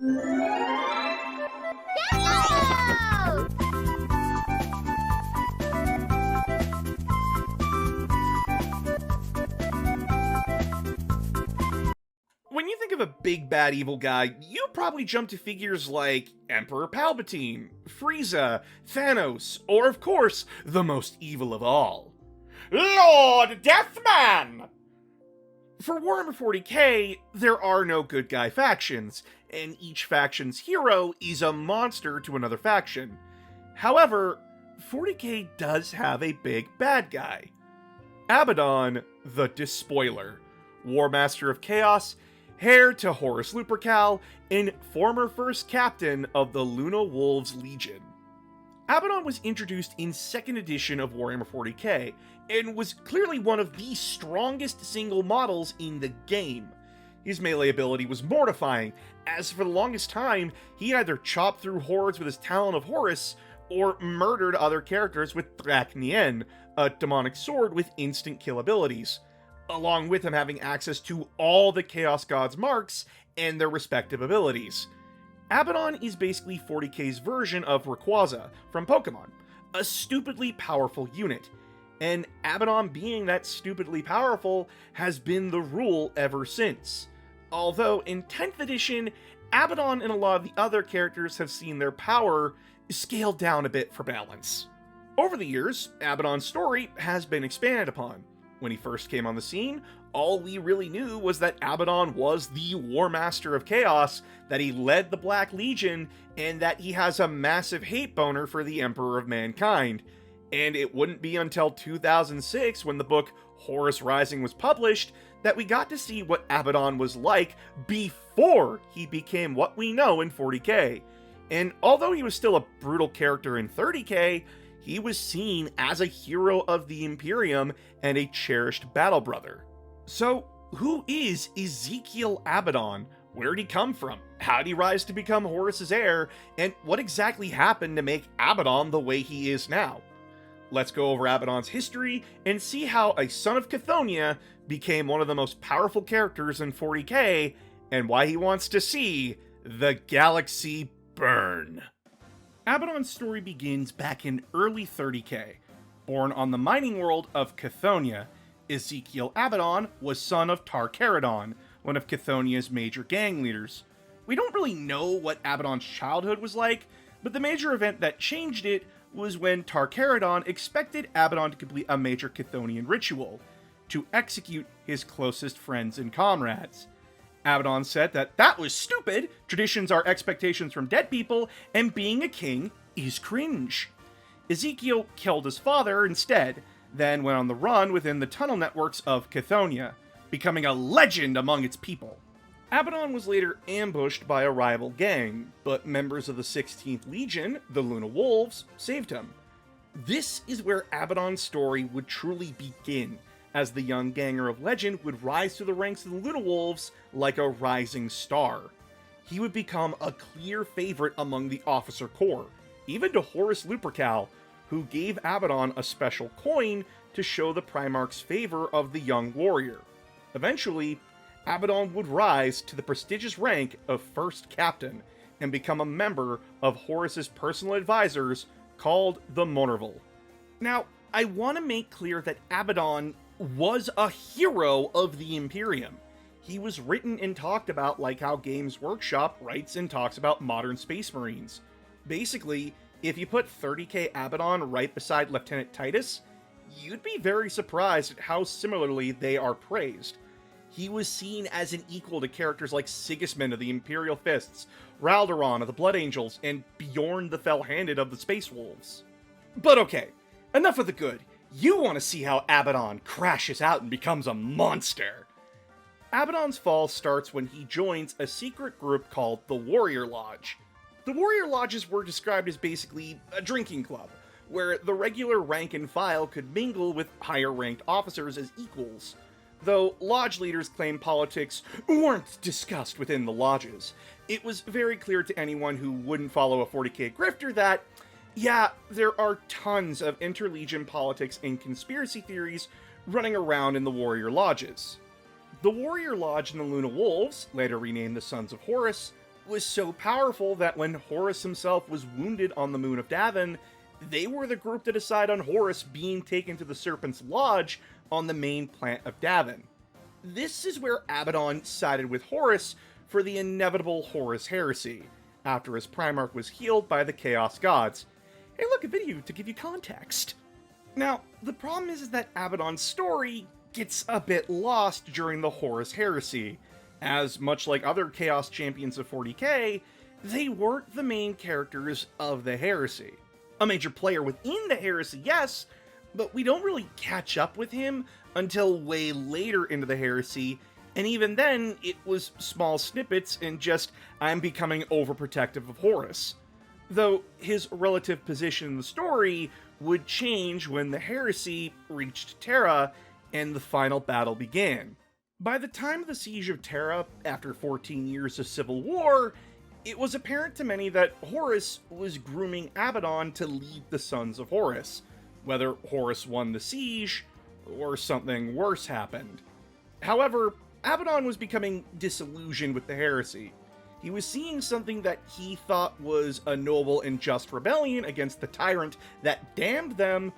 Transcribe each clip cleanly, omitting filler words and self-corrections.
When you think of a big bad evil guy, you probably jump to figures like Emperor Palpatine, Frieza, Thanos, or of course, the most evil of all, Lord Deathman! For Warhammer 40k, there are no good guy factions, and each faction's hero is a monster to another faction. However, 40k does have a big bad guy. Abaddon the Despoiler, Warmaster of Chaos, heir to Horus Lupercal, and former first captain of the Luna Wolves Legion. Abaddon was introduced in 2nd edition of Warhammer 40k, and was clearly one of the strongest single models in the game. His melee ability was mortifying, as for the longest time, he either chopped through hordes with his Talon of Horus, or murdered other characters with Drak Nien, a demonic sword with instant kill abilities, along with him having access to all the Chaos God's marks and their respective abilities. Abaddon is basically 40k's version of Rayquaza from Pokemon, a stupidly powerful unit, and Abaddon being that stupidly powerful has been the rule ever since. Although in 10th edition, Abaddon and a lot of the other characters have seen their power scaled down a bit for balance. Over the years, Abaddon's story has been expanded upon. When he first came on the scene, all we really knew was that Abaddon was the Warmaster of Chaos, that he led the Black Legion, and that he has a massive hate boner for the Emperor of Mankind. And it wouldn't be until 2006, when the book Horus Rising was published, that we got to see what Abaddon was like before he became what we know in 40k. And although he was still a brutal character in 30k, he was seen as a hero of the Imperium and a cherished battle brother. So, who is Ezekiel Abaddon? Where did he come from? How did he rise to become Horus's heir? And what exactly happened to make Abaddon the way he is now? Let's go over Abaddon's history and see how a son of Chthoniya became one of the most powerful characters in 40k, and why he wants to see the galaxy burn. Abaddon's story begins back in early 30k. Born on the mining world of Chthoniya, Ezekiel Abaddon was son of Tar-Caradon, one of Chthoniya's major gang leaders. We don't really know what Abaddon's childhood was like, but the major event that changed it was when Tar-Caradon expected Abaddon to complete a major Chthonian ritual, to execute his closest friends and comrades. Abaddon said that was stupid, traditions are expectations from dead people, and being a king is cringe. Ezekiel killed his father instead, then went on the run within the tunnel networks of Chthoniya, becoming a legend among its people. Abaddon was later ambushed by a rival gang, but members of the 16th Legion, the Luna Wolves, saved him. This is where Abaddon's story would truly begin, as the young ganger of legend would rise through the ranks of the Luna Wolves like a rising star. He would become a clear favorite among the officer corps, even to Horus Lupercal, who gave Abaddon a special coin to show the Primarch's favor of the young warrior. Eventually, Abaddon would rise to the prestigious rank of First Captain and become a member of Horus's personal advisors called the Monerval. Now, I want to make clear that Abaddon was a hero of the Imperium. He was written and talked about like how Games Workshop writes and talks about modern Space Marines. Basically, if you put 30k Abaddon right beside Lieutenant Titus, you'd be very surprised at how similarly they are praised. He was seen as an equal to characters like Sigismund of the Imperial Fists, Raldoron of the Blood Angels, and Bjorn the Fell-Handed of the Space Wolves. But okay, enough of the good. You want to see how Abaddon crashes out and becomes a monster. Abaddon's fall starts when he joins a secret group called the Warrior Lodge. The Warrior Lodges were described as basically a drinking club, where the regular rank and file could mingle with higher-ranked officers as equals. Though lodge leaders claimed politics weren't discussed within the lodges, it was very clear to anyone who wouldn't follow a 40k grifter that, yeah, there are tons of interlegion politics and conspiracy theories running around in the Warrior Lodges. The Warrior Lodge and the Luna Wolves, later renamed the Sons of Horus, was so powerful that when Horus himself was wounded on the moon of Davin, they were the group to decide on Horus being taken to the Serpent's Lodge on the main planet of Davin. This is where Abaddon sided with Horus for the inevitable Horus heresy, after his Primarch was healed by the Chaos Gods. Hey look, a video to give you context. Now, the problem is that Abaddon's story gets a bit lost during the Horus heresy, as much like other Chaos champions of 40k, they weren't the main characters of the heresy. A major player within the heresy, yes, but we don't really catch up with him until way later into the heresy, and even then, it was small snippets and just, I'm becoming overprotective of Horus. Though his relative position in the story would change when the heresy reached Terra and the final battle began. By the time of the Siege of Terra, after 14 years of civil war, it was apparent to many that Horus was grooming Abaddon to lead the Sons of Horus, whether Horus won the siege or something worse happened. However, Abaddon was becoming disillusioned with the heresy. He was seeing something that he thought was a noble and just rebellion against the tyrant that damned them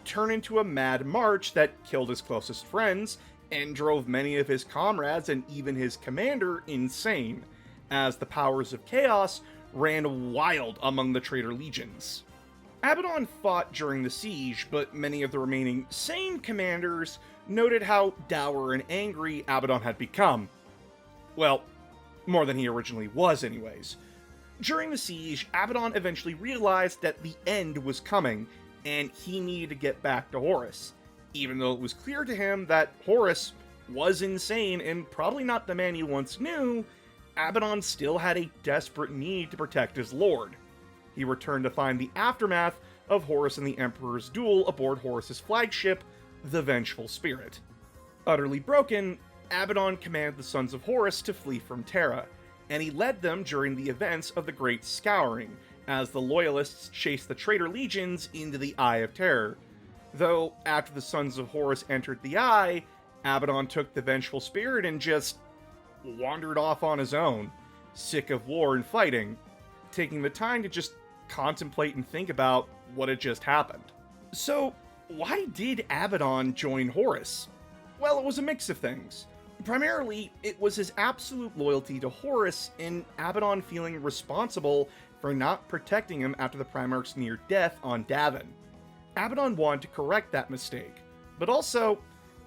turn into a mad march that killed his closest friends and drove many of his comrades and even his commander insane, as the powers of chaos ran wild among the traitor legions. Abaddon fought during the siege, but many of the remaining sane commanders noted how dour and angry Abaddon had become. Well, more than he originally was anyways. During the siege, Abaddon eventually realized that the end was coming, and he needed to get back to Horus, even though it was clear to him that Horus was insane and probably not the man he once knew. Abaddon still had a desperate need to protect his lord. He returned to find the aftermath of Horus and the Emperor's duel aboard Horus's flagship, the Vengeful Spirit. Utterly broken, Abaddon commanded the Sons of Horus to flee from Terra, and he led them during the events of the Great Scouring, as the Loyalists chased the traitor legions into the Eye of Terror. Though, after the Sons of Horus entered the Eye, Abaddon took the Vengeful Spirit and just wandered off on his own, sick of war and fighting, taking the time to just contemplate and think about what had just happened. So, why did Abaddon join Horus? Well, it was a mix of things. Primarily, it was his absolute loyalty to Horus and Abaddon feeling responsible for not protecting him after the Primarch's near death on Davin. Abaddon wanted to correct that mistake, but also,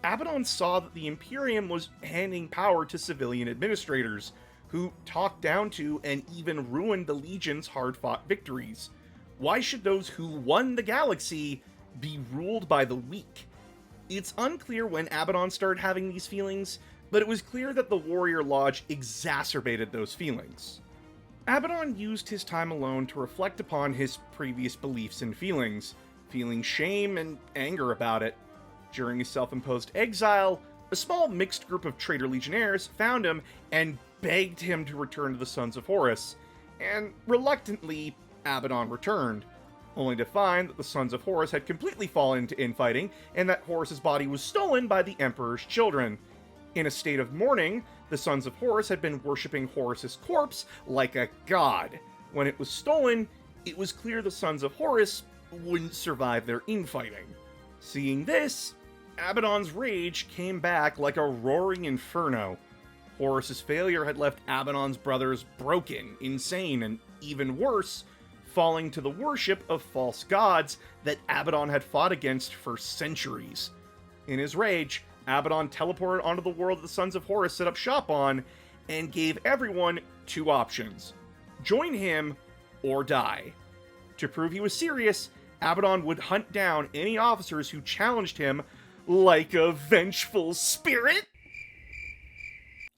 Abaddon saw that the Imperium was handing power to civilian administrators, who talked down to and even ruined the Legion's hard-fought victories. Why should those who won the galaxy be ruled by the weak? It's unclear when Abaddon started having these feelings, but it was clear that the Warrior Lodge exacerbated those feelings. Abaddon used his time alone to reflect upon his previous beliefs and feelings, feeling shame and anger about it. During his self-imposed exile, a small mixed group of traitor legionnaires found him and begged him to return to the Sons of Horus, and reluctantly, Abaddon returned, only to find that the Sons of Horus had completely fallen into infighting and that Horus's body was stolen by the Emperor's children. In a state of mourning, the Sons of Horus had been worshipping Horus's corpse like a god. When it was stolen, it was clear the Sons of Horus wouldn't survive their infighting. Seeing this, Abaddon's rage came back like a roaring inferno. Horus's failure had left Abaddon's brothers broken, insane, and even worse, falling to the worship of false gods that Abaddon had fought against for centuries. In his rage, Abaddon teleported onto the world that the Sons of Horus set up shop on, and gave everyone two options: join him or die. To prove he was serious, Abaddon would hunt down any officers who challenged him like a vengeful spirit.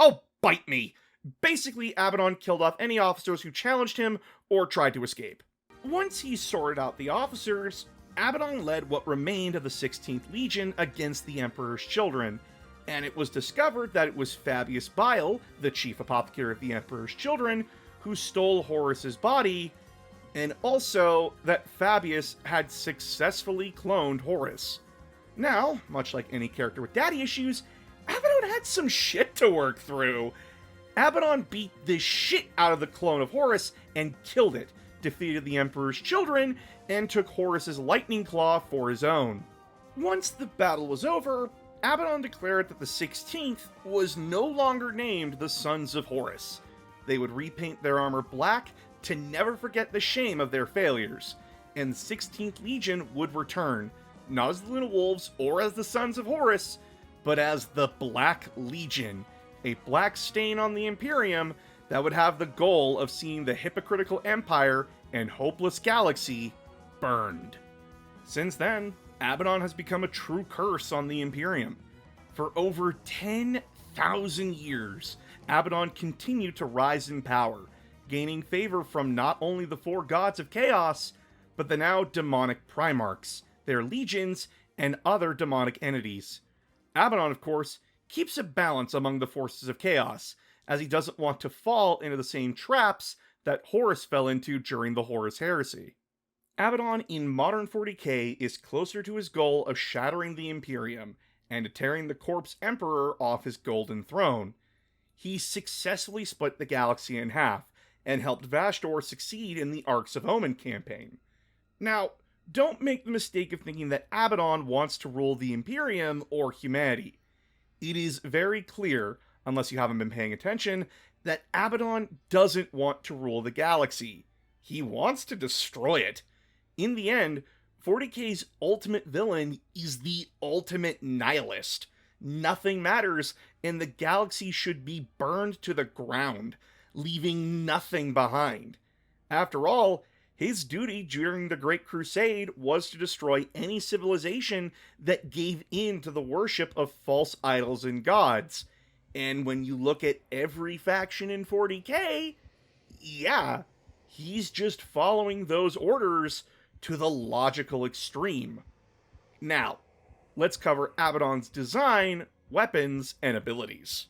Oh, bite me! Basically, Abaddon killed off any officers who challenged him or tried to escape. Once he sorted out the officers, Abaddon led what remained of the 16th Legion against the Emperor's children, and it was discovered that it was Fabius Bile, the chief apothecary of the Emperor's children, who stole Horus's body, and also that Fabius had successfully cloned Horus. Now, much like any character with daddy issues, Abaddon had some shit to work through. Abaddon beat the shit out of the clone of Horus and killed it, defeated the Emperor's children, and took Horus's lightning claw for his own. Once the battle was over, Abaddon declared that the 16th was no longer named the Sons of Horus. They would repaint their armor black to never forget the shame of their failures, and the 16th Legion would return, not as the Luna Wolves or as the Sons of Horus, but as the Black Legion, a black stain on the Imperium that would have the goal of seeing the hypocritical Empire and hopeless galaxy burned. Since then, Abaddon has become a true curse on the Imperium. For over 10,000 years, Abaddon continued to rise in power, gaining favor from not only the four gods of chaos, but the now demonic Primarchs, their legions, and other demonic entities. Abaddon, of course, keeps a balance among the forces of chaos, as he doesn't want to fall into the same traps that Horus fell into during the Horus Heresy. Abaddon in modern 40k is closer to his goal of shattering the Imperium and tearing the corpse Emperor off his golden throne. He successfully split the galaxy in half, and helped Vashdor succeed in the Arcs of Omen campaign. Now, don't make the mistake of thinking that Abaddon wants to rule the Imperium or humanity. It is very clear, unless you haven't been paying attention, that Abaddon doesn't want to rule the galaxy. He wants to destroy it. In the end, 40k's ultimate villain is the ultimate nihilist. Nothing matters, and the galaxy should be burned to the ground, leaving nothing behind. After all, his duty during the Great Crusade was to destroy any civilization that gave in to the worship of false idols and gods. And when you look at every faction in 40k, yeah, he's just following those orders to the logical extreme. Now, let's cover Abaddon's design, weapons, and abilities.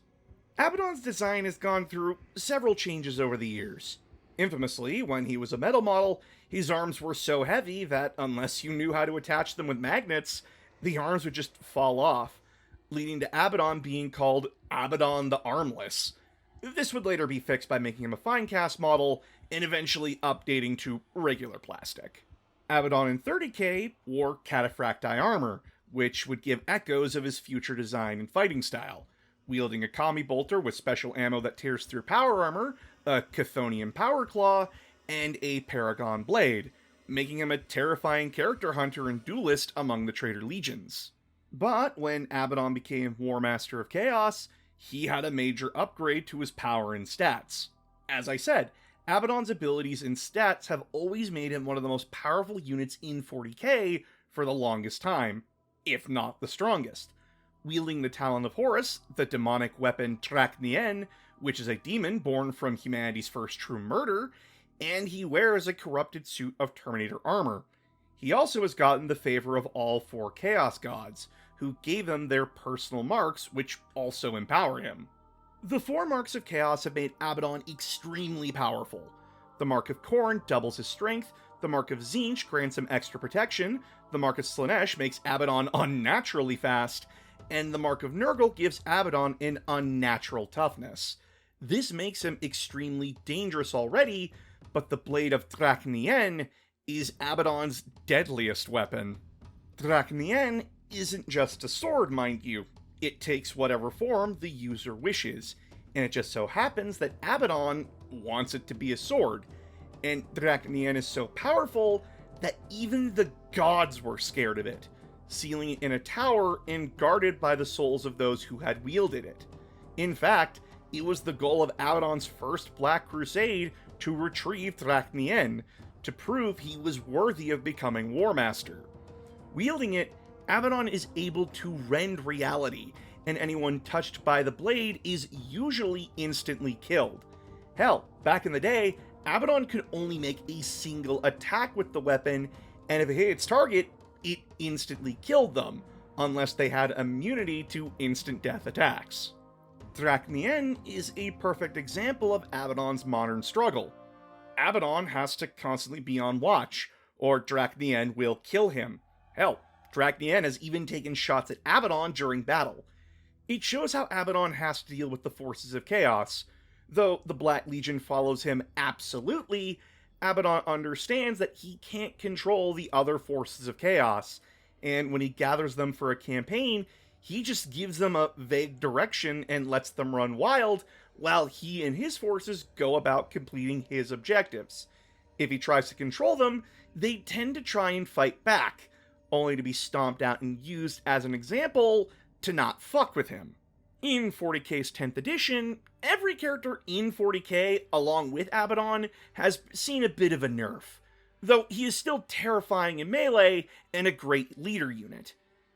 Abaddon's design has gone through several changes over the years. Infamously, when he was a metal model, his arms were so heavy that unless you knew how to attach them with magnets, the arms would just fall off, leading to Abaddon being called Abaddon the Armless. This would later be fixed by making him a fine cast model, and eventually updating to regular plastic. Abaddon in 30k wore cataphracti armor, which would give echoes of his future design and fighting style, wielding a Kami bolter with special ammo that tears through power armor, a Chthonian power claw, and a Paragon blade, making him a terrifying character hunter and duelist among the traitor legions. But when Abaddon became Warmaster of Chaos, he had a major upgrade to his power and stats. As I said, Abaddon's abilities and stats have always made him one of the most powerful units in 40k for the longest time, if not the strongest. Wielding the Talon of Horus, the demonic weapon Trak'nien, which is a demon born from humanity's first true murder, and he wears a corrupted suit of Terminator armor. He also has gotten the favor of all four Chaos Gods, who gave him their personal marks, which also empower him. The four marks of Chaos have made Abaddon extremely powerful. The Mark of Khorne doubles his strength, the Mark of Tzeentch grants him extra protection, the Mark of Slaanesh makes Abaddon unnaturally fast, and the Mark of Nurgle gives Abaddon an unnatural toughness. This makes him extremely dangerous already, but the Blade of Trak'nien is Abaddon's deadliest weapon. Trak'nien isn't just a sword, mind you. It takes whatever form the user wishes, and it just so happens that Abaddon wants it to be a sword, and Trak'nien is so powerful that even the gods were scared of it, sealing it in a tower and guarded by the souls of those who had wielded it. In fact, it was the goal of Abaddon's first Black Crusade to retrieve Trak'nien, to prove he was worthy of becoming Warmaster. Wielding it, Abaddon is able to rend reality, and anyone touched by the blade is usually instantly killed. Hell, back in the day, Abaddon could only make a single attack with the weapon, and if it hit its target, it instantly killed them, unless they had immunity to instant death attacks. Trak'nien is a perfect example of Abaddon's modern struggle. Abaddon has to constantly be on watch, or Trak'nien will kill him. Hell, Trak'nien has even taken shots at Abaddon during battle. It shows how Abaddon has to deal with the forces of chaos, Though the Black Legion follows him absolutely, Abaddon understands that he can't control the other forces of chaos, and when he gathers them for a campaign, he just gives them a vague direction and lets them run wild, while he and his forces go about completing his objectives. If he tries to control them, they tend to try and fight back, only to be stomped out and used as an example to not fuck with him. In 40k's 10th edition, every character in 40k, along with Abaddon, has seen a bit of a nerf, though he is still terrifying in melee and a great leader unit.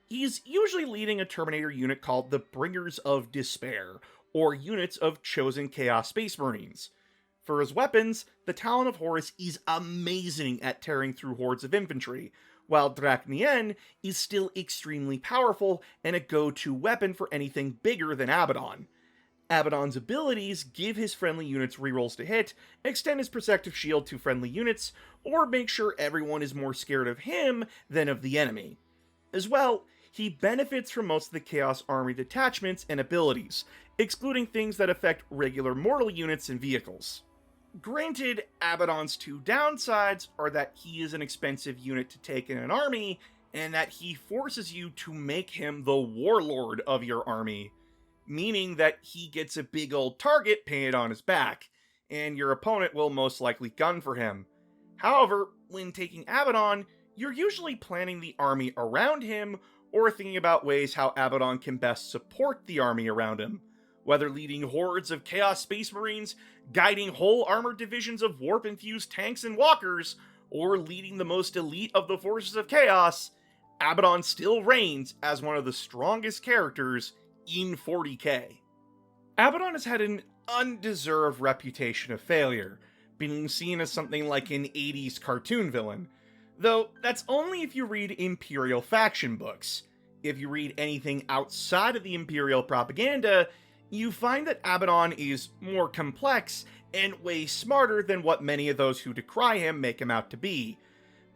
He's usually leading a Terminator unit called the Bringers of Despair, or units of chosen Chaos Space Marines. For his weapons, the Talon of Horus is amazing at tearing through hordes of infantry, while Drachnien is still extremely powerful and a go-to weapon for anything bigger than Abaddon. Abaddon's abilities give his friendly units rerolls to hit, extend his protective shield to friendly units, or make sure everyone is more scared of him than of the enemy. As well, he benefits from most of the Chaos Army detachments and abilities, excluding things that affect regular mortal units and vehicles. Granted, Abaddon's two downsides are that he is an expensive unit to take in an army, and that he forces you to make him the warlord of your army, meaning that he gets a big old target painted on his back, and your opponent will most likely gun for him. However, when taking Abaddon, you're usually planning the army around him, or thinking about ways how Abaddon can best support the army around him. Whether leading hordes of Chaos Space Marines, guiding whole armored divisions of warp-infused tanks and walkers, or leading the most elite of the forces of chaos, Abaddon still reigns as one of the strongest characters in 40k. Abaddon has had an undeserved reputation of failure, being seen as something like an 80s cartoon villain, though that's only if you read Imperial faction books. If you read anything outside of the Imperial propaganda, you find that Abaddon is more complex and way smarter than what many of those who decry him make him out to be.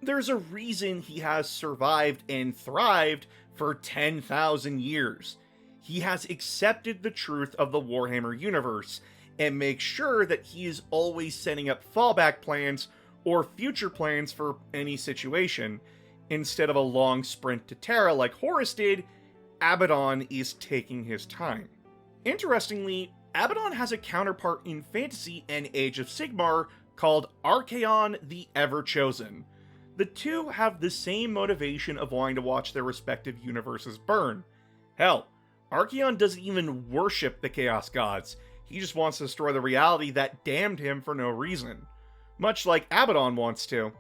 There's a reason he has survived and thrived for 10,000 years. He has accepted the truth of the Warhammer universe, and makes sure that he is always setting up fallback plans or future plans for any situation. Instead of a long sprint to Terra like Horus did, Abaddon is taking his time. Interestingly, Abaddon has a counterpart in fantasy and Age of Sigmar called Archaon the Ever-Chosen. The two have the same motivation of wanting to watch their respective universes burn. Hell, Archaon doesn't even worship the Chaos Gods, he just wants to destroy the reality that damned him for no reason. Much like Abaddon wants to.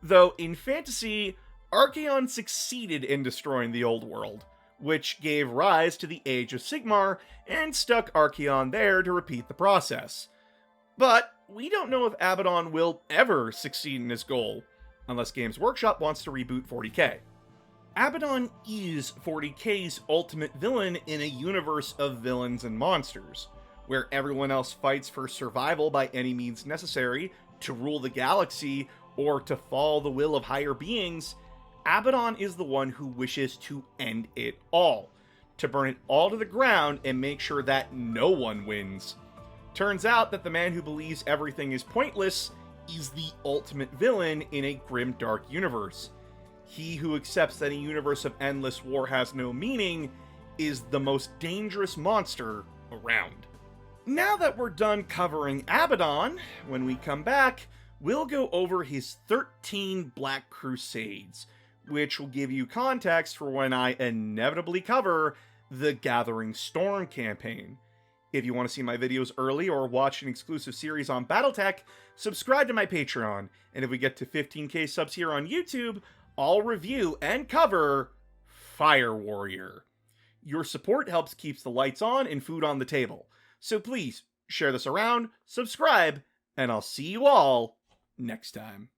Though in fantasy, Archaon succeeded in destroying the old world, which gave rise to the Age of Sigmar and stuck Archaon there to repeat the process. But we don't know if Abaddon will ever succeed in his goal, unless Games Workshop wants to reboot 40k. Abaddon is 40k's ultimate villain in a universe of villains and monsters, where everyone else fights for survival by any means necessary to rule the galaxy or to follow the will of higher beings. Abaddon is the one who wishes to end it all, to burn it all to the ground and make sure that no one wins. Turns out that the man who believes everything is pointless is the ultimate villain in a grim, dark universe. He who accepts that a universe of endless war has no meaning is the most dangerous monster around. Now that we're done covering Abaddon, when we come back, we'll go over his 13 Black Crusades, which will give you context for when I inevitably cover the Gathering Storm campaign. If you want to see my videos early or watch an exclusive series on Battletech, subscribe to my Patreon, and if we get to 15k subs here on YouTube, I'll review and cover Fire Warrior. Your support helps keeps the lights on and food on the table, so please share this around, subscribe, and I'll see you all next time.